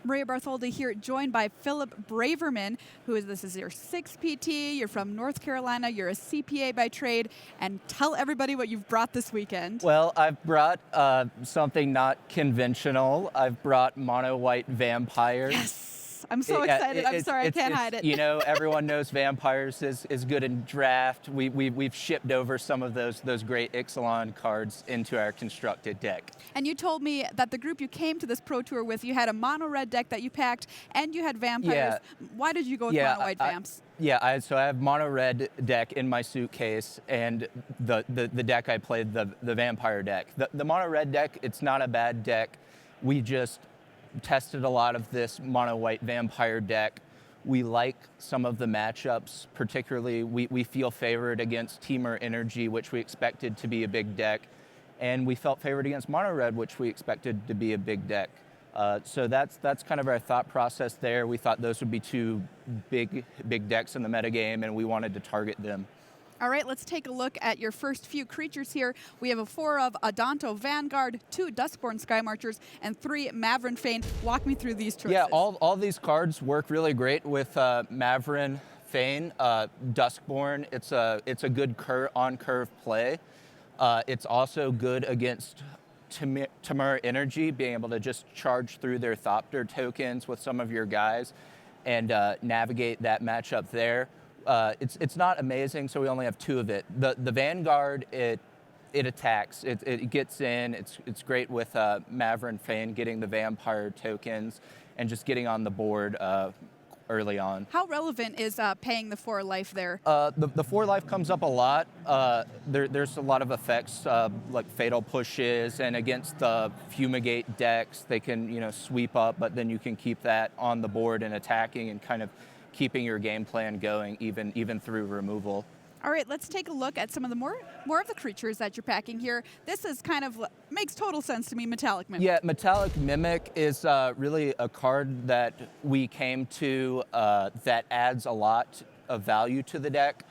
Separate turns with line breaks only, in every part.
Maria Bartholdi here, joined by Phillip Braverman, this is your 6th PT, you're from North Carolina, you're a CPA by trade, and tell everybody what you've brought this weekend.
Well, I've brought something not conventional. I've brought mono white vampires.
Yes! I'm so excited. I'm sorry, I can't hide it.
You know, everyone knows vampires is good in draft. We've shipped over some of those great Ixalan cards into our constructed deck.
And you told me that the group you came to this Pro Tour with, you had a mono red deck that you packed, and you had vampires.
Yeah.
Why did you go with mono white vamps?
So I have mono red deck in my suitcase, and the deck I played, the vampire deck. The mono red deck, it's not a bad deck. We just tested a lot of this mono white vampire deck. We like some of the matchups, particularly we feel favored against Temur Energy, which we expected to be a big deck, and we felt favored against mono red, which we expected to be a big deck. So that's kind of our thought process there. We thought those would be two big decks in the metagame, and we wanted to target them.
All right, let's take a look at your first few creatures here. We have a 4 of Adanto Vanguard, 2 Duskborn Sky Marchers, and 3 Mavrin Fane. Walk me through these choices.
Yeah, all these cards work really great with Mavrin Fane. Duskborn, it's a good on-curve play. It's also good against Temur Energy, being able to just charge through their Thopter tokens with some of your guys and navigate that matchup there. It's not amazing, so we only have 2 of it. The Vanguard, it attacks. It gets in. It's great with Mavrin Fane getting the vampire tokens and just getting on the board early on.
How relevant is paying the 4 life there?
The 4 life comes up a lot. There's a lot of effects like fatal pushes, and against the fumigate decks, they can sweep up, but then you can keep that on the board and attacking and kind of keeping your game plan going even through removal.
All right, let's take a look at some of the more of the creatures that you're packing here. This is makes total sense to me, Metallic Mimic.
Yeah, Metallic Mimic is really a card that we came to that adds a lot of value to the deck.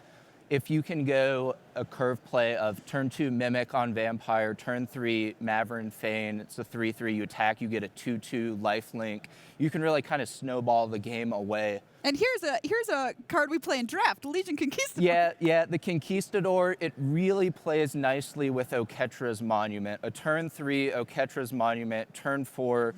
If you can go a curve play of turn 2 Mimic on Vampire, turn 3 Mavrin Fane, it's a 3/3, you attack, you get a 2/2 lifelink. You can really kind of snowball the game away.
And here's a card we play in draft, Legion Conquistador.
Yeah, the Conquistador, it really plays nicely with Oketra's Monument. A turn 3 Oketra's Monument, turn 4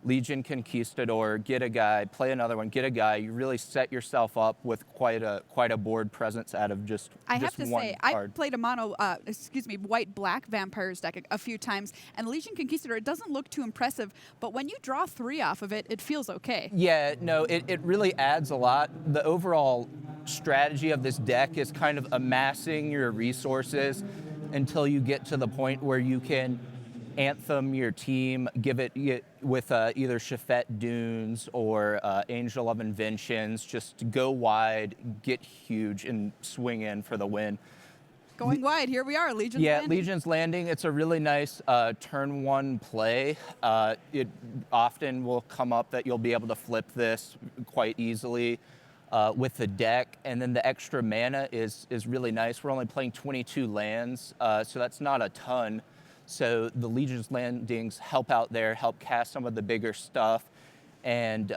Legion Conquistador, get a guy, play another one, get a guy. You really set yourself up with quite a board presence out of just one card.
I have to say, I played a white-black vampires deck a few times, and Legion Conquistador, it doesn't look too impressive, but when you draw 3 off of it, it feels okay.
Yeah, no, it really adds a lot. The overall strategy of this deck is kind of amassing your resources until you get to the point where you can anthem your team, give it with either Shafet Dunes or Angel of Inventions, just go wide, get huge, and swing in for the win.
Going wide, here we are, Legion's Landing.
Yeah, Legion's Landing, it's a really nice turn 1 play. It often will come up that you'll be able to flip this quite easily with the deck, and then the extra mana is really nice. We're only playing 22 lands, so that's not a ton. So the Legion's Landings help out there, help cast some of the bigger stuff, and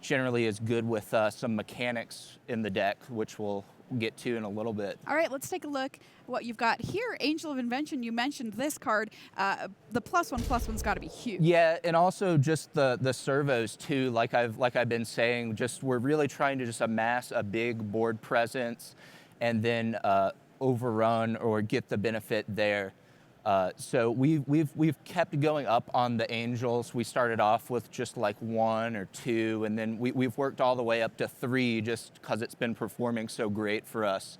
generally is good with some mechanics in the deck, which we'll get to in a little bit.
All right, let's take a look what you've got here. Angel of Invention, you mentioned this card. The +1/+1's got to be huge.
Yeah, and also just the servos too. Like I've been saying, just we're really trying to just amass a big board presence, and then overrun or get the benefit there. So we've kept going up on the Angels. We started off with just like 1 or 2, and then we've worked all the way up to 3 just because it's been performing so great for us.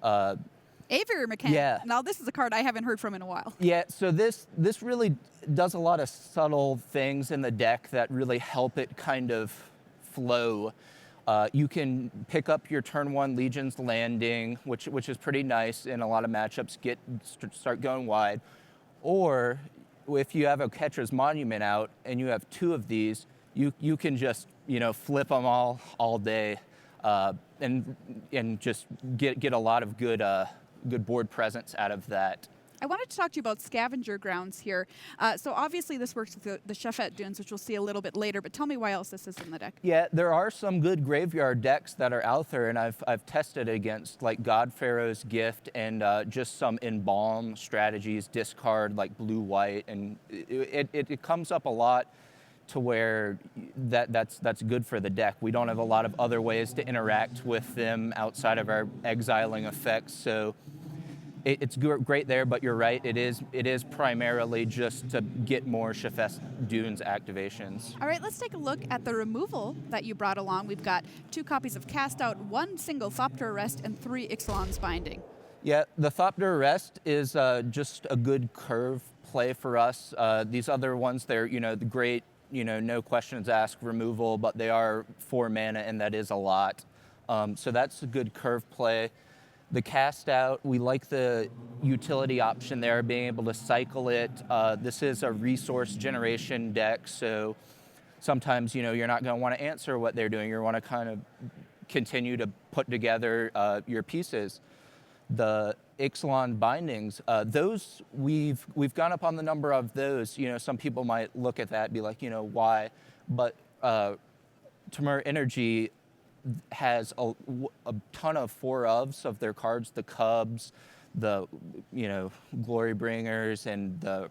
Aviary Mechanic.
Yeah.
Now this is a card I haven't heard from in a while.
Yeah, so this really does a lot of subtle things in the deck that really help it kind of flow. You can pick up your turn 1 Legion's Landing, which is pretty nice in a lot of matchups, start going wide. Or if you have Oketra's Monument out and you have 2 of these, you can just flip them all day and just get a lot of good board presence out of that.
I wanted to talk to you about scavenger grounds here. So obviously this works with the Chefette Dunes, which we'll see a little bit later, but tell me why else this is in the deck.
Yeah, there are some good graveyard decks that are out there, and I've tested against like God Pharaoh's Gift and just some embalm strategies, discard like blue-white, and it comes up a lot to where that's good for the deck. We don't have a lot of other ways to interact with them outside of our exiling effects, so it's great there, but you're right. It is primarily just to get more Chefette Dunes activations.
All right, let's take a look at the removal that you brought along. We've got 2 copies of Cast Out, 1 single Phillip Arrest, and 3 Ixalan's Binding.
Yeah, the Phillip Arrest is just a good curve play for us. These other ones, they're the great no questions asked removal, but they are 4 mana, and that is a lot. So that's a good curve play. The Cast Out, we like the utility option there, being able to cycle it. This is a resource generation deck, so sometimes you're not going to want to answer what they're doing. You want to kind of continue to put together your pieces. The Ixalan Bindings, those we've gone up on the number of those. Some people might look at that and be like, why? But Temur Energy has a ton of 4-ofs of their cards, the Cubs, the Glory Bringers, and the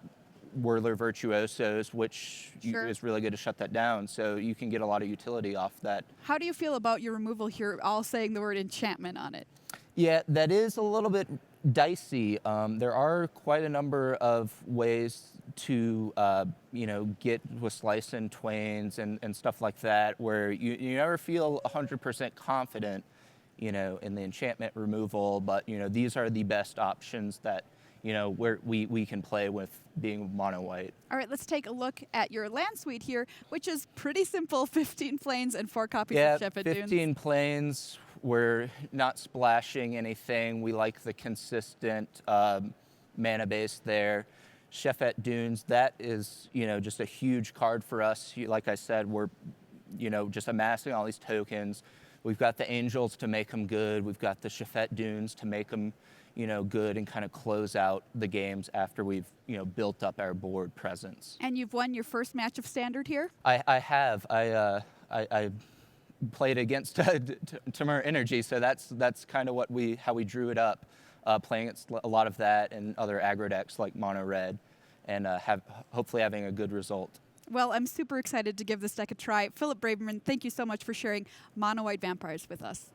Whirler Virtuosos, which is really good to shut that down. So you can get a lot of utility off that.
How do you feel about your removal here, all saying the word enchantment on it?
Yeah, that is a little bit dicey. There are quite a number of ways to get with Slice and Twains and stuff like that, where you never feel 100% confident in the enchantment removal, but these are the best options that where we can play with being mono white.
All right, let's take a look at your land suite here, which is pretty simple: 15 plains and 4 copies of Chefette Dunes.
15 plains. We're not splashing anything. We like the consistent mana base there. Chefette Dunes, that is, just a huge card for us. Like I said, we're, just amassing all these tokens. We've got the Angels to make them good. We've got the Chefette Dunes to make them, good and kind of close out the games after we've, built up our board presence.
And you've won your first match of Standard here?
I have. I played against Temur Energy, so that's kind of how we drew it up, playing against a lot of that and other aggro decks like Mono Red, and hopefully having a good result.
Well, I'm super excited to give this deck a try. Phillip Braverman, thank you so much for sharing Mono White Vampires with us.